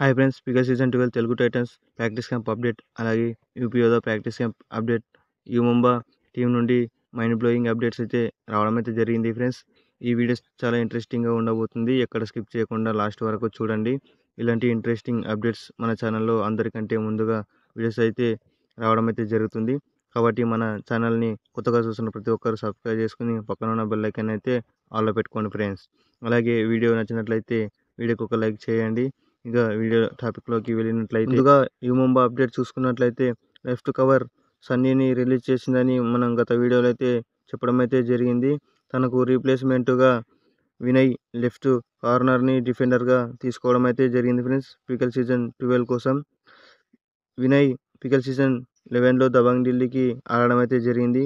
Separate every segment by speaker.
Speaker 1: Hi friends, big season 12 Telugu Titans practice camp update, అలాగే UP Yoddha practice camp update, Mumba team నుండి mind blowing updates అయితే రావడం అయితే జరిగింది ఫ్రెండ్స్. ఈ వీడియోస్ చాలా ఇంట్రెస్టింగ్గా ఉండబోతుంది. ఎక్కడ స్కిప్ చేయకుండా లాస్ట్ వరకు చూడండి. ఇలాంటి ఇంట్రెస్టింగ్ అప్డేట్స్ మన ఛానల్లో అందరికంటే ముందుగా వీడియోస్ అయితే రావడం అయితే జరుగుతుంది. కాబట్టి మన ఛానల్ని కొత్తగా చూస్తున్న ప్రతి ఒక్కరు సబ్స్క్రైబ్ చేసుకుని పక్కన ఉన్న బెల్ ఐకాన్ అయితే ఆల్లో పెట్టుకోండి ఫ్రెండ్స్. అలాగే వీడియో నచ్చినట్లయితే వీడియోకి ఒక లైక్ చేయండి. ఇక వీడియో టాపిక్లోకి వెళ్ళినట్లయితే, ముందుగా ముంబా అప్డేట్ చూసుకున్నట్లయితే లెఫ్ట్ కవర్ సన్నీని రిలీజ్ చేసిందని మనం గత వీడియోలో అయితే చెప్పడం అయితే జరిగింది. తనకు రీప్లేస్మెంట్గా వినయ్ లెఫ్ట్ కార్నర్ని డిఫెండర్గా తీసుకోవడం అయితే జరిగింది ఫ్రెండ్స్. పికల్ సీజన్ 12 కోసం వినయ్ పికల్ సీజన్ 11లో దబంగ్ ఢిల్లీకి ఆడడం అయితే జరిగింది.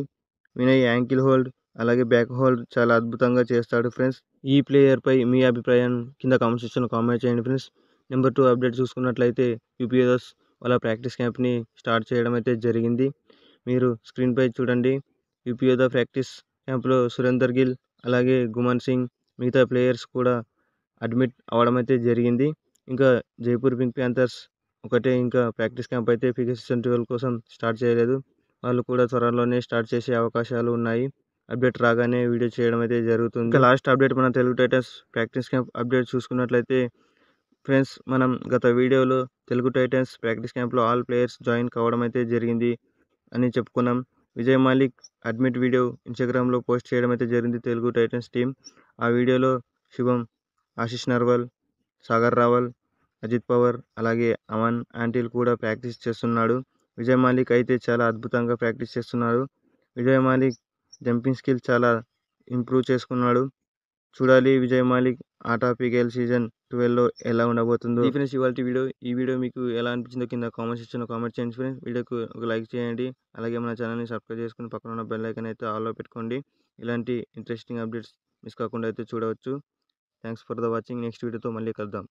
Speaker 1: వినయ్ యాంకిల్ హోల్డ్ అలాగే బ్యాక్ హోల్డ్ చాలా అద్భుతంగా చేస్తాడు ఫ్రెండ్స్. ఈ ప్లేయర్పై మీ అభిప్రాయం కింద కామెంట్ సెక్షన్లో కామెంట్ చేయండి ఫ్రెండ్స్. నెంబర్ 2 అప్డేట్ చూసుకున్నట్లయితే యూపీ యోధాస్ వాళ్ళ ప్రాక్టీస్ క్యాంప్ని స్టార్ట్ చేయడం అయితే జరిగింది. మీరు స్క్రీన్పై చూడండి. యూపీ యోధా ప్రాక్టీస్ క్యాంప్లో సురేందర్ గిల్ అలాగే గుమన్ సింగ్ మిగతా ప్లేయర్స్ కూడా అడ్మిట్ అవ్వడం అయితే జరిగింది. ఇంకా జైపూర్ పింక్ ప్యాంథర్స్ ఒకటే ఇంకా ప్రాక్టీస్ క్యాంప్ అయితే పికల్ సీజన్ 12 కోసం స్టార్ట్ చేయలేదు. వాళ్ళు కూడా త్వరలోనే స్టార్ట్ చేసే అవకాశాలు ఉన్నాయి. అప్డేట్ రాగానే వీడియో చేయడం అయితే జరుగుతుంది. ఇంకా లాస్ట్ అప్డేట్ మన Telugu Titans practice camp update చూసుకున్నట్లయితే ఫ్రెండ్స్, మనం గత వీడియోలో తెలుగు టైటన్స్ ప్రాక్టీస్ క్యాంప్లో ఆల్ ప్లేయర్స్ జాయిన్ కావడం అయితే జరిగింది అని చెప్పుకున్నాం. విజయ్ మాలిక్ అడ్మిట్ వీడియో ఇన్స్టాగ్రామ్లో పోస్ట్ చేయడం అయితే జరిగింది తెలుగు టైటన్స్ టీం. ఆ వీడియోలో శుభం, ఆశిష్ నర్వాల్, సాగర్ రావల్, అజిత్ పవార్ అలాగే అమన్ యాంటిల్ కూడా ప్రాక్టీస్ చేస్తున్నాడు. విజయ్ మాలిక్ అయితే చాలా అద్భుతంగా ప్రాక్టీస్ చేస్తున్నాడు. విజయ్ మాలిక్ జంపింగ్ స్కిల్ చాలా ఇంప్రూవ్ చేసుకున్నాడు. చూడాలి విజయ్ మాలిక్ ఆట పికేఎల్ సీజన్ 12లో ఎలా ఉండబోతుందో. ఈ ఫ్రెండ్స్ ఇవాల్టి వీడియో. ఈ వీడియో మీకు ఎలా అనిపించిందో కింద కామెంట్ సెక్షన్లో కామెంట్ చేయండి ఫ్రెండ్స్. వీడియోకి ఒక లైక్ చేయండి. అలాగే మన ఛానల్ని సబ్స్క్రైబ్ చేసుకుని పక్కన ఉన్న బెల్ ఐకాన్ అయితే ఆల్లో పెట్టుకోండి. ఇలాంటి ఇంట్రెస్టింగ్ అప్డేట్స్ మిస్ కాకుండా అయితే చూడవచ్చు. Thanks for the watching. Next వీడియోతో మళ్ళీ కలుద్దాం.